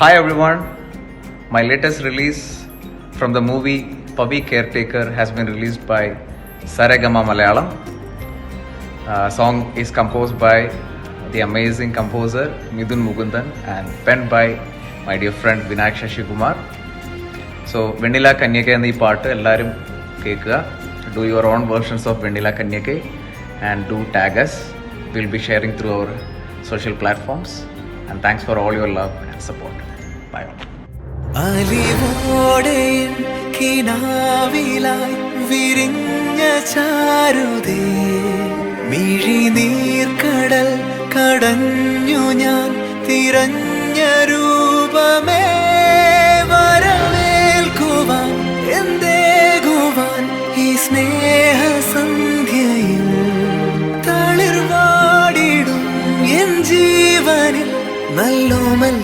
Hi everyone, my latest release from the movie Pavi Caretaker has been released by Saregama Malayalam. Song is composed by the amazing composer Midun Mugundan and penned by my dear friend Vinayak Shashikumar. So Vanilla Kanyake and the part ellarum kekka, do your own versions of Vanilla Kanyake and do tag us. We'll be sharing through our social platforms, and thanks for all your love and support. Bye. അലിവോടെയും കിനാവിലായി വിരിഞ്ഞ ചാരുതേ മിഴിനീർക്കടൽ കടഞ്ഞു ഞാൻ തിരഞ്ഞ രൂപമേ വരവേൽക്കുവാൻ എന്തേകുവാൻ ഈ സ്നേഹസന്ധ്യയിൽ തളിർവാടിടും N ജീവനിൽ നല്ലോമൽ